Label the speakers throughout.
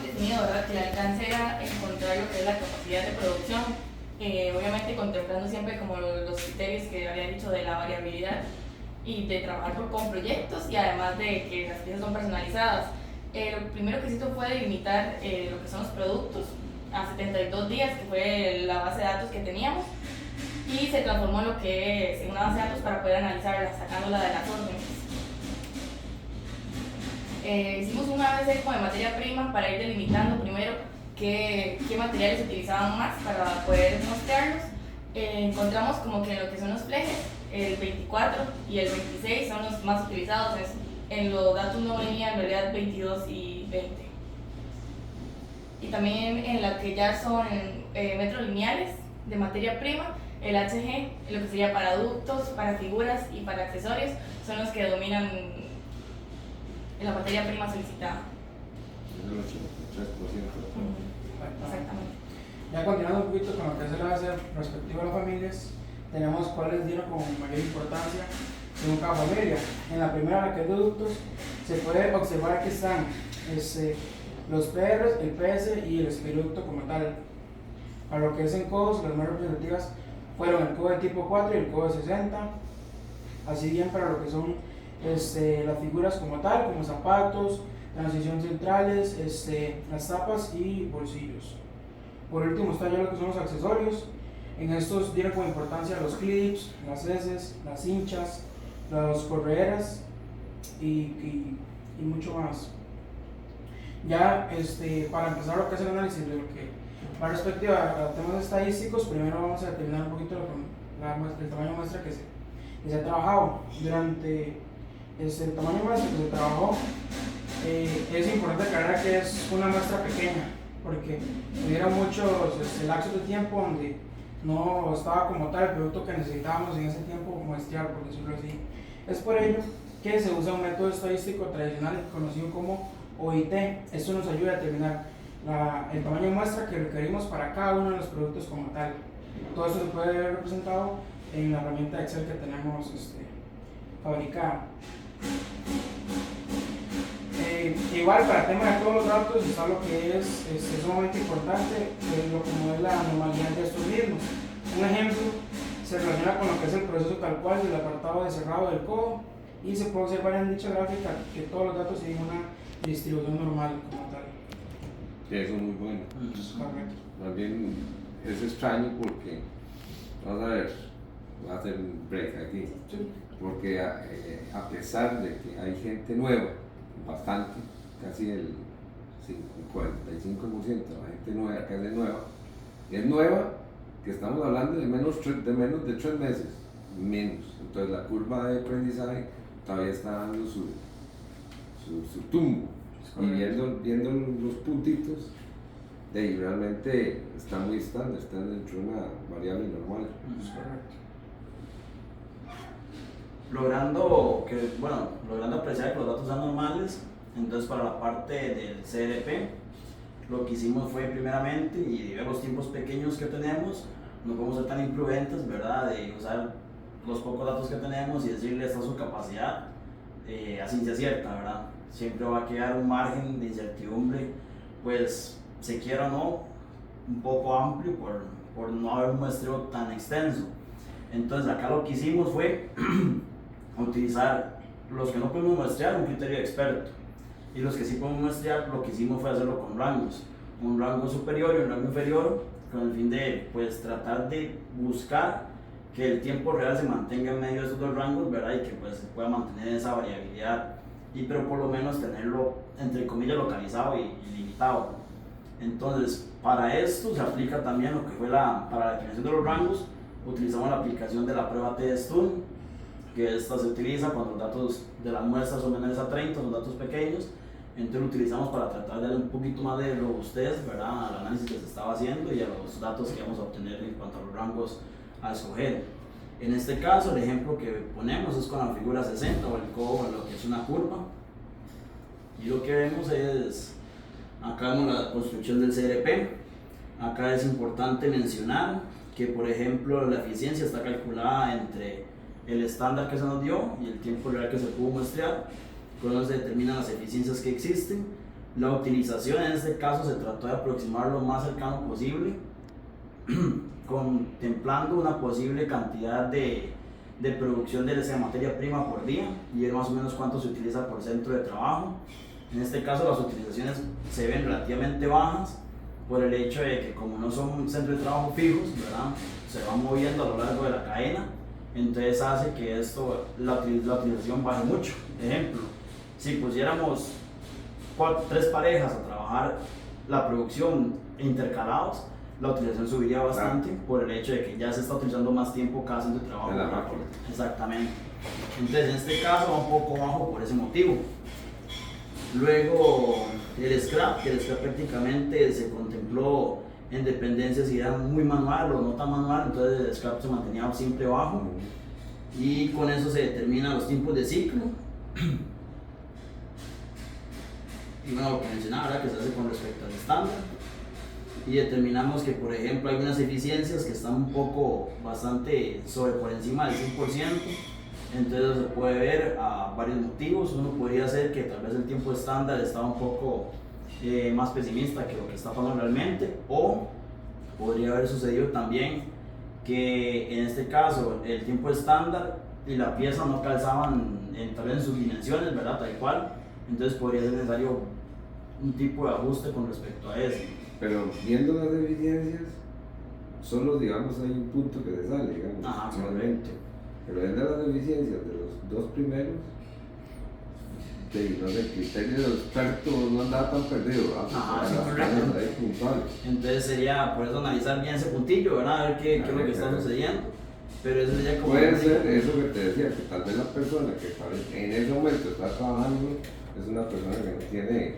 Speaker 1: definido, ¿verdad? Que el alcance era encontrar lo que es la capacidad de producción, obviamente contemplando siempre como los criterios que había dicho de la variabilidad y de trabajar con proyectos y además de que las piezas son personalizadas. Lo primero que se hizo fue delimitar lo que son los productos a 72 días, que fue la base de datos que teníamos, y se transformó en lo que es una base de datos para poder analizarla, sacándola de las órdenes. Hicimos un ABC como de materia prima para ir delimitando primero qué materiales se utilizaban más para poder mostrarlos. Encontramos como que en lo que son los flejes, el 24 y el 26 son los más utilizados. En los datos no venían en realidad 22 y 20. Y también en la que ya son metros lineales de materia prima, el HG, lo que sería para ductos, para figuras y para accesorios, son los que dominan en la materia prima solicitada.
Speaker 2: Es el 83%.
Speaker 1: Exactamente.
Speaker 3: Ya continuando un poquito con lo que es el base respectivo a las familias, tenemos cuáles dieron como mayor importancia según cada familia. En la primera, la que es de ductos, se puede observar que están los PRs, el PS y el escleroducto como tal. Para lo que es en codos, las más representativas fueron el codo de tipo 4 y el codo de 60. Así bien para lo que son las figuras como tal, como zapatos, transición centrales, las tapas y bolsillos. Por último está ya lo que son los accesorios. En estos dieron con importancia los clips, las heces, las hinchas, las correeras y mucho más. Ya para empezar lo que es el análisis de lo que va respecto a temas estadísticos, primero vamos a determinar un poquito el tamaño de muestra que se ha trabajado. Durante el tamaño de muestra que se trabajó, es importante aclarar que es una muestra pequeña, porque hubiera muchos lapsos de tiempo donde no estaba como tal el producto que necesitábamos en ese tiempo muestrear, por decirlo así. Es por ello que se usa un método estadístico tradicional conocido como OIT. Esto nos ayuda a determinar el tamaño de muestra que requerimos para cada uno de los productos como tal. Todo esto se puede ver representado en la herramienta de Excel que tenemos fabricada. Igual para el tema de todos los datos está lo que es sumamente importante, como es la normalidad de estos mismos. Un ejemplo se relaciona con lo que es el proceso tal cual del apartado de cerrado del codo, y se puede observar en dicha gráfica que todos los datos tienen una distribución normal como tal.
Speaker 2: Sí, eso es muy bueno.
Speaker 3: Correcto.
Speaker 2: Más bien es extraño porque, vamos a ver, voy a hacer un break aquí,
Speaker 3: Sí.
Speaker 2: porque a pesar de que hay gente nueva, bastante, casi el 45% de la gente nueva, que es nueva, que estamos hablando de menos de 3 meses, menos. Entonces la curva de aprendizaje todavía está dando su tumbo, y viendo los puntitos, de ahí realmente está muy estable, está dentro de una variable normal.
Speaker 3: Es correcto.
Speaker 4: Logrando apreciar que los datos sean normales, entonces para la parte del CRP, lo que hicimos fue primeramente, y debido a los tiempos pequeños que tenemos, no podemos ser tan imprudentes, ¿verdad?, de usar los pocos datos que tenemos y decirle esta es su capacidad a ciencia cierta, ¿verdad? Siempre va a quedar un margen de incertidumbre, pues se quiera o no, un poco amplio por no haber un muestreo tan extenso. Entonces acá lo que hicimos fue utilizar los que no podemos muestrear, un criterio de experto, y los que sí podemos muestrear, lo que hicimos fue hacerlo con rangos, un rango superior y un rango inferior, con el fin de tratar de buscar que el tiempo real se mantenga en medio de esos dos rangos, ¿verdad? Y que se pueda mantener esa variabilidad, pero por lo menos tenerlo entre comillas localizado y limitado. Entonces para esto se aplica también lo que fue para la definición de los rangos. Utilizamos la aplicación de la prueba TSTUN, que esta se utiliza cuando los datos de las muestras son menores a 30, son datos pequeños. Entonces lo utilizamos para tratar de darle un poquito más de robustez, ¿verdad?, al análisis que se estaba haciendo y a los datos que vamos a obtener en cuanto a los rangos a escoger. En este caso, el ejemplo que ponemos es con la figura 60 o el codo, lo que es una curva. Y lo que vemos es, acá vemos la construcción del CRP. Acá es importante mencionar que, por ejemplo, la eficiencia está calculada entre el estándar que se nos dio y el tiempo real que se pudo muestrear. Con eso se determinan las eficiencias que existen. La utilización en este caso se trató de aproximar lo más cercano posible, contemplando una posible cantidad de producción de esa materia prima por día y ver más o menos cuánto se utiliza por centro de trabajo. En este caso las utilizaciones se ven relativamente bajas por el hecho de que como no son centros de trabajo fijos, ¿verdad? Se van moviendo a lo largo de la cadena, entonces hace que la utilización baje mucho. Ejemplo, si pusiéramos 3 parejas a trabajar la producción intercalados, la utilización subiría bastante por el hecho de que ya se está utilizando más tiempo cada centro de trabajo.
Speaker 2: En la máquina.
Speaker 4: Exactamente. Entonces en este caso va un poco bajo por ese motivo. Luego el scrap prácticamente se contempló en dependencias si era muy manual o no tan manual, entonces el scrap se mantenía siempre bajo y con eso se determinan los tiempos de ciclo. Y bueno, lo que mencionaba, ¿verdad? Que se hace con respecto al estándar y determinamos que por ejemplo hay unas eficiencias que están un poco bastante por encima del 100%. Entonces se puede ver a varios motivos. Uno podría ser que tal vez el tiempo estándar estaba un poco más pesimista que lo que está pasando realmente, o podría haber sucedido también que en este caso el tiempo estándar y la pieza no calzaban tal vez en sus dimensiones, ¿verdad? Tal cual. Entonces podría ser necesario un tipo de ajuste con respecto a eso.
Speaker 2: Pero viendo las deficiencias, solo digamos hay un punto que se sale, digamos.
Speaker 4: Ajá,
Speaker 2: normalmente. Pero viendo las deficiencias de los 2 primeros, no sé, el criterio del experto no andaba tan perdido, ¿verdad?
Speaker 4: Ajá, sí,
Speaker 2: las
Speaker 4: correcto.
Speaker 2: cosas ahí puntuales.
Speaker 4: Entonces sería por eso analizar bien ese puntillo, ¿verdad? A ver qué es lo que está sucediendo. Pero eso sería como...
Speaker 2: Puede ser eso que te decía, que tal vez la persona que en ese momento está trabajando es una persona que no tiene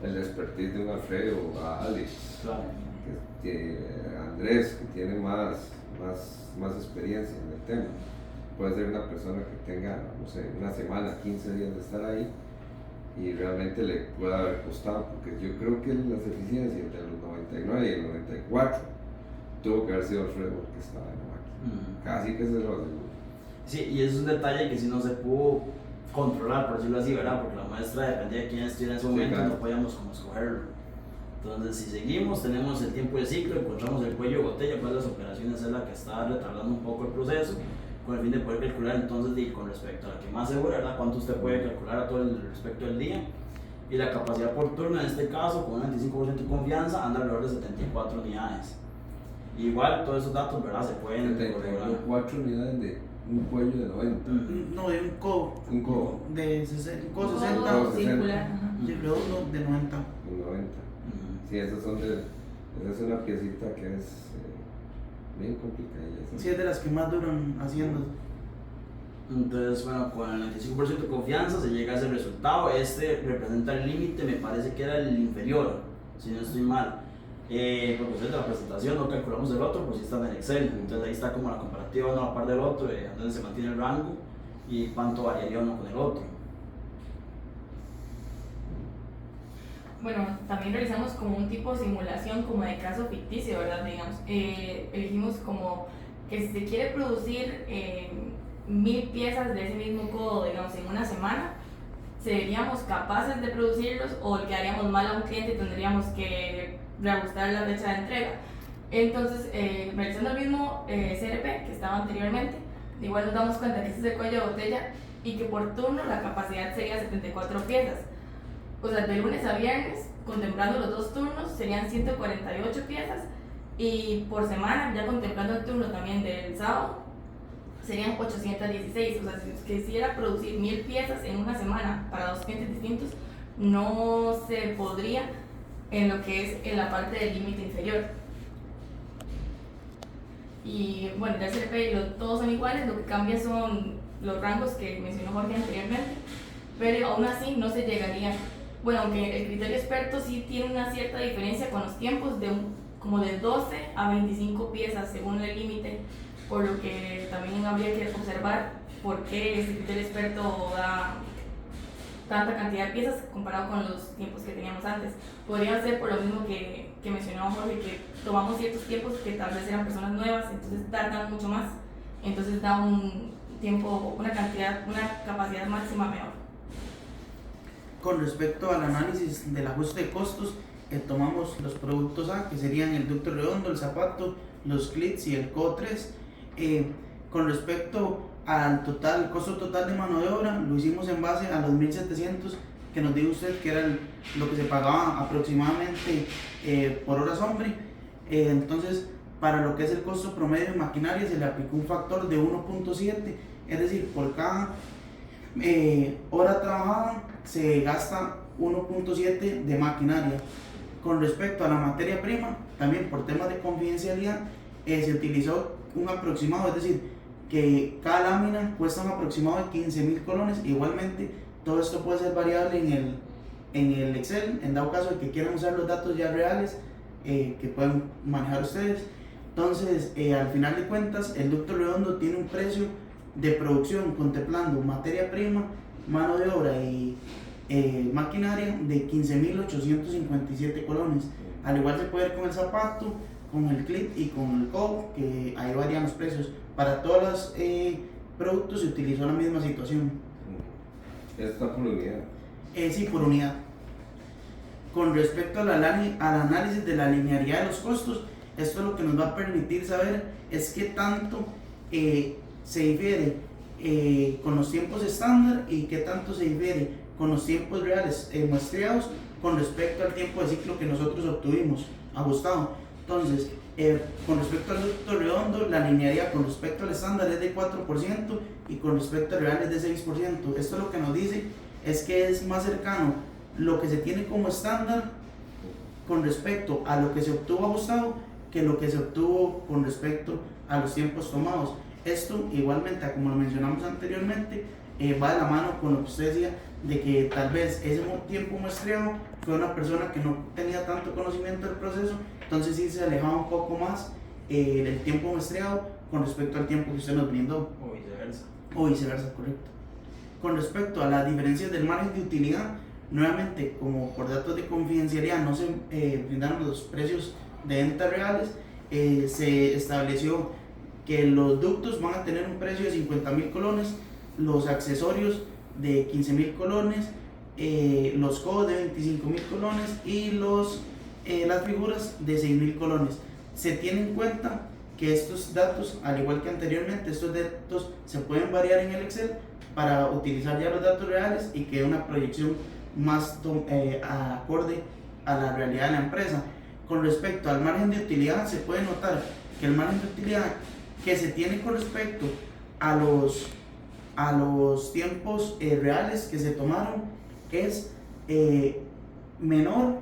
Speaker 2: el expertise de un Alfredo o a Alex,
Speaker 4: Claro.
Speaker 2: que Andrés, que tiene más experiencia en el tema. Puede ser una persona que tenga, no sé, una semana, 15 días de estar ahí y realmente le pueda haber costado, porque yo creo que las eficiencias entre los 99 y el 94 tuvo que haber sido Alfredo que estaba en la máquina. Casi que se lo aseguro.
Speaker 4: Sí, y eso es un detalle que si no se pudo controlar, por decirlo así, ¿verdad? Porque la muestra dependía de quién estuviera en ese momento,
Speaker 2: claro.
Speaker 4: no podíamos como escogerlo. Entonces, si seguimos, tenemos el tiempo de ciclo, encontramos el cuello de botella, cuál de las operaciones es la que está retardando un poco el proceso, con el fin de poder calcular entonces con respecto a la que más segura, ¿verdad? Cuánto usted puede calcular a todo el respecto del día. Y la capacidad por turno en este caso, con un 25% de confianza, anda alrededor de 74 unidades. Igual, todos esos datos, ¿verdad? Se pueden corroborar.
Speaker 2: 4 unidades de un cuello de 90.
Speaker 3: No, de un codo.
Speaker 2: Un codo.
Speaker 3: De 60, un codo
Speaker 1: Todo
Speaker 3: 60.
Speaker 1: circular. Ajá.
Speaker 3: Y luego de 90.
Speaker 2: Un 90. Sí, esa es una piecita que es bien complicadilla.
Speaker 3: Sí, es de las que más duran haciendo.
Speaker 4: Entonces, bueno, con el 95% de confianza se llega a ese resultado. Este representa el límite, me parece que era el inferior, si no estoy mal. Por cuestión de la presentación no calculamos el otro, pues sí está en el Excel. Entonces ahí está como la comparativa uno a la par del otro, donde se mantiene el rango y cuánto variaría uno con el otro.
Speaker 1: Bueno, también realizamos como un tipo de simulación como de caso ficticio, ¿verdad? Digamos, elegimos como que si se quiere producir 1000 piezas de ese mismo codo, digamos, en una semana, ¿seríamos capaces de producirlos o le haríamos mal a un cliente y tendríamos que reajustar la fecha de entrega? Entonces, realizando el mismo CRP que estaba anteriormente, igual nos damos cuenta que este es el cuello de botella y que por turno la capacidad sería 74 piezas. O sea, de lunes a viernes, contemplando los 2 turnos, serían 148 piezas y por semana, ya contemplando el turno también del sábado, serían 816. O sea, si quisiera producir 1000 piezas en una semana para 2 clientes distintos, no se podría en lo que es en la parte del límite inferior. Y bueno, ya el CRP todos son iguales, lo que cambia son los rangos que mencionó Jorge anteriormente, pero aún así no se llegaría. Bueno, aunque el criterio experto sí tiene una cierta diferencia con los tiempos como de 12 a 25 piezas según el límite, por lo que también habría que observar por qué ese criterio experto da tanta cantidad de piezas comparado con los tiempos que teníamos antes. Podría ser por lo mismo que mencionó Jorge, que tomamos ciertos tiempos que tal vez eran personas nuevas, entonces tardan mucho más, entonces da un tiempo, una capacidad máxima mejor.
Speaker 3: Con respecto al análisis del ajuste de costos, tomamos los productos A, que serían el ducto redondo, el zapato, los clips y el CO3. Con respecto al costo total de mano de obra, lo hicimos en base a los 1.700 que nos dijo usted que era lo que se pagaba aproximadamente por hora hombre. Entonces, para lo que es el costo promedio de maquinaria se le aplicó un factor de 1.7, es decir, por cada hora trabajada se gasta 1.7 de maquinaria. Con respecto a la materia prima, también por temas de confidencialidad, se utilizó un aproximado, es decir, que cada lámina cuesta un aproximado de 15.000 colones. Igualmente, todo esto puede ser variable en el Excel, en dado caso de que quieran usar los datos ya reales que pueden manejar ustedes. Entonces, al final de cuentas, el ducto redondo tiene un precio de producción contemplando materia prima, mano de obra y maquinaria de 15.857 colones. Al igual se puede ver con el zapato, con el clip y con el cob, que ahí varían los precios. Para todos los productos se utilizó la misma situación.
Speaker 2: ¿Está por unidad?
Speaker 3: Sí, por unidad. Con respecto al análisis de la linealidad de los costos, esto lo que nos va a permitir saber es qué tanto se difiere con los tiempos estándar y qué tanto se difiere con los tiempos reales muestreados con respecto al tiempo de ciclo que nosotros obtuvimos ajustado. Entonces, con respecto al ducto redondo, la linealidad con respecto al estándar es de 4% y con respecto al real es de 6%. Esto lo que nos dice es que es más cercano lo que se tiene como estándar con respecto a lo que se obtuvo ajustado que lo que se obtuvo con respecto a los tiempos tomados. Esto igualmente, como lo mencionamos anteriormente, va de la mano con lo que usted decía de que tal vez ese tiempo muestreado fue una persona que no tenía tanto conocimiento del proceso, entonces sí se alejaba un poco más del tiempo muestreado con respecto al tiempo que usted nos brindó. O viceversa, correcto. Con respecto a las diferencias del margen de utilidad, nuevamente, como por datos de confidencialidad no se brindaron los precios de venta reales, se estableció que los ductos van a tener un precio de 50.000 colones, los accesorios de 15.000 colones, los codos de 25.000 colones y las figuras de 6.000 colones. Se tiene en cuenta que estos datos, al igual que anteriormente, estos datos se pueden variar en el Excel para utilizar ya los datos reales y que dé una proyección más acorde a la realidad de la empresa. Con respecto al margen de utilidad, se puede notar que el margen de utilidad que se tiene con respecto a los tiempos reales que se tomaron es menor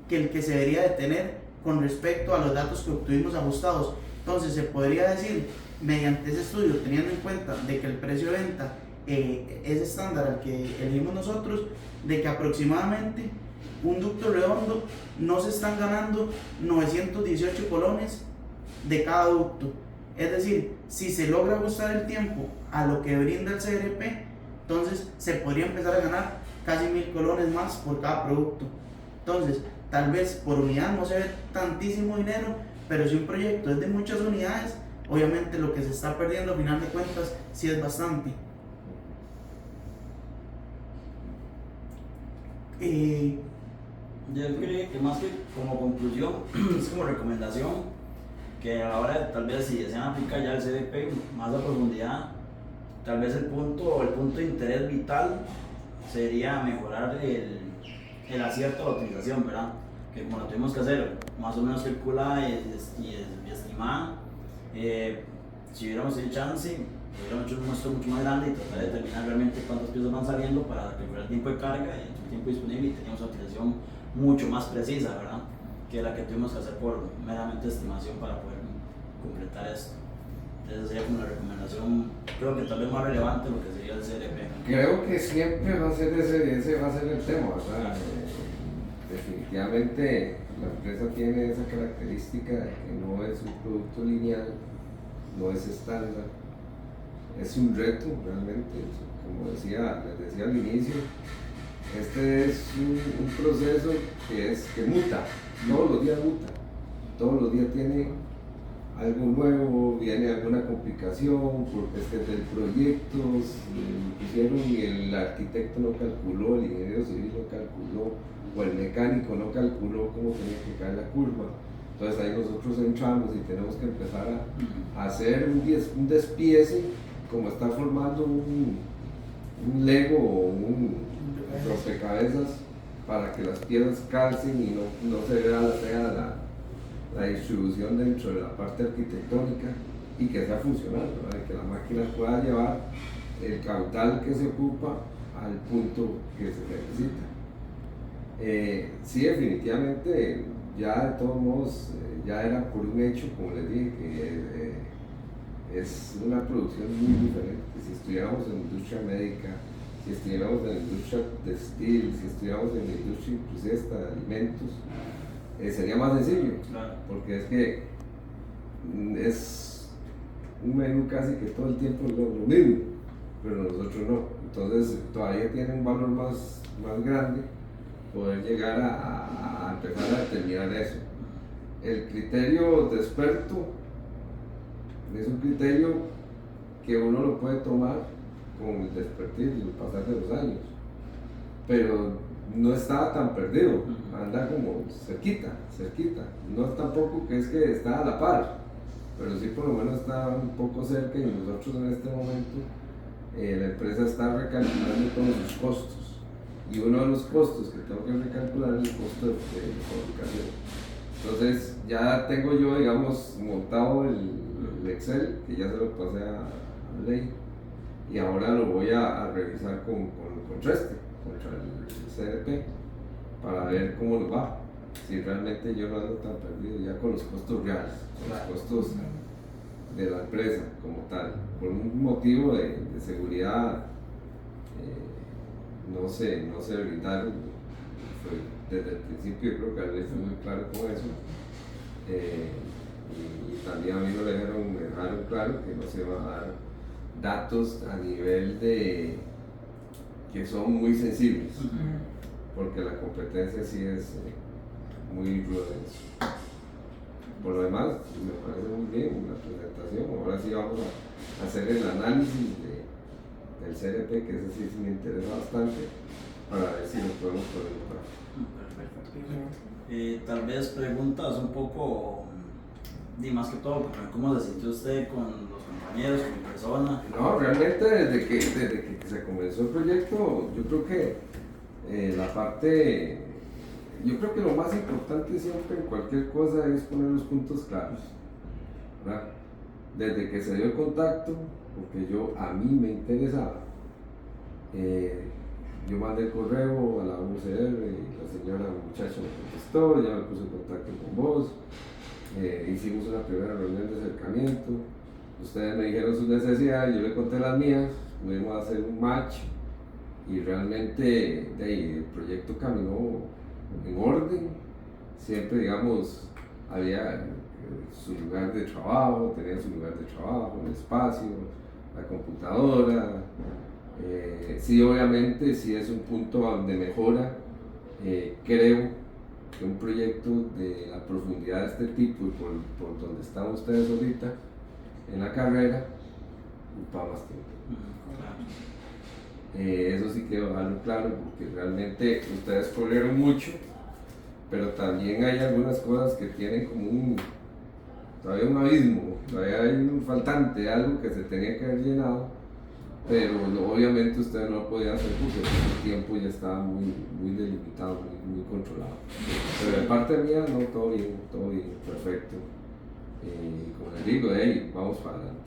Speaker 3: que el que se debería de tener con respecto a los datos que obtuvimos ajustados. Entonces se podría decir, mediante ese estudio, teniendo en cuenta de que el precio de venta es estándar al que elegimos nosotros, de que aproximadamente un ducto redondo no se están ganando 918 colones de cada ducto. Es decir, si se logra ajustar el tiempo a lo que brinda el CRP, entonces se podría empezar a ganar casi 1.000 colones más por cada producto. Entonces, tal vez por unidad no se ve tantísimo dinero, pero si un proyecto es de muchas unidades, obviamente lo que se está perdiendo al final de cuentas sí es bastante.
Speaker 4: Yo creo que más que como conclusión, es como recomendación que a la hora de, tal vez si desean aplicar ya el CDP más a profundidad, tal vez el punto de interés vital sería mejorar el acierto a la utilización, ¿verdad? Que como lo tuvimos que hacer más o menos calculada y estimada, si hubiéramos tenido chance, hubiéramos hecho un muestro mucho más grande y tratar de determinar realmente cuántas piezas van saliendo para calcular el tiempo de carga y el tiempo disponible, y teníamos una utilización mucho más precisa, ¿verdad? Que la que tuvimos que hacer por meramente estimación para poder completar esto. Entonces sería como la recomendación, creo que tal vez más relevante lo que sería el CRP.
Speaker 2: Creo que siempre va a ser ese va a ser el tema, ¿verdad? Definitivamente la empresa tiene esa característica de que no es un producto lineal, no es estándar, es un reto realmente, como les decía al inicio. Este es un proceso que muta, todos los días muta, todos los días tiene algo nuevo, viene alguna complicación, porque es que del proyecto pusieron y el arquitecto no calculó, el ingeniero civil no calculó, o el mecánico no calculó cómo tenía que caer la curva. Entonces ahí nosotros entramos y tenemos que empezar a hacer un despiece, como está formando un Lego o un rompecabezas, para que las piezas calcen y no se vea la distribución dentro de la parte arquitectónica y que sea funcional, ¿verdad? Y que la máquina pueda llevar el caudal que se ocupa al punto que se necesita. Sí, definitivamente, ya de todos modos, ya era por un hecho, como les dije, que es una producción muy diferente. Si estuviéramos en la industria médica, si estuviéramos en la industria textil, si estuviéramos en la industria inclusive hasta de alimentos, sería más sencillo,
Speaker 4: Claro.
Speaker 2: porque es que es un menú casi que todo el tiempo lo mismo, pero nosotros no. Entonces todavía tiene un valor más grande poder llegar a empezar a determinar eso. El criterio de experto es un criterio que uno lo puede tomar con el expertise y el pasar de los años, pero no estaba tan perdido, anda como cerquita, no es tampoco que es que está a la par, pero sí por lo menos está un poco cerca, y nosotros en este momento la empresa está recalculando todos sus costos, y uno de los costos que tengo que recalcular es el costo de fabricación. Entonces ya tengo yo, digamos, montado el Excel, que ya se lo pasé a Ley, y ahora lo voy a revisar con Treste, contra el CRP, para ver cómo nos va, si realmente yo no ando tan perdido ya con los costos reales, con los costos de la empresa como tal. Por un motivo de seguridad, no se brindaron, desde el principio yo creo que Alex fue muy claro con eso, y también a mí me dejaron claro que no se van a dar datos a nivel de que son muy sensibles, porque la competencia sí es muy ruda en eso. Por lo demás, me parece muy bien la presentación. Ahora sí vamos a hacer el análisis del CRP, que ese sí me interesa bastante, para ver si lo podemos poner en
Speaker 4: práctica. Tal vez preguntas un poco, más que todo, ¿cómo se sintió usted con los compañeros, con mi persona?
Speaker 2: No, realmente desde que se comenzó el proyecto, yo creo que yo creo que lo más importante siempre en cualquier cosa es poner los puntos claros, ¿verdad? Desde que se dio el contacto, porque a mí me interesaba, yo mandé el correo a la UCR y la señora muchacha me contestó, ya me puse en contacto con vos, hicimos una primera reunión de acercamiento, ustedes me dijeron sus necesidades, yo le conté las mías, pudimos hacer un match y realmente el proyecto caminó en orden. Siempre, digamos, había su lugar de trabajo, tenía su lugar de trabajo, el espacio, la computadora. Sí, obviamente, sí es un punto de mejora. Creo que un proyecto de la profundidad de este tipo y por donde están ustedes ahorita en la carrera, ocupa más tiempo. Eso sí quiero dejarlo claro, porque realmente ustedes corrieron mucho, pero también hay algunas cosas que tienen como todavía un abismo, todavía hay un faltante, algo que se tenía que haber llenado, pero obviamente ustedes no lo podían hacer porque el tiempo ya estaba muy delimitado, muy controlado. Pero de parte mía, no, todo bien, perfecto. Como les digo, vamos para adelante.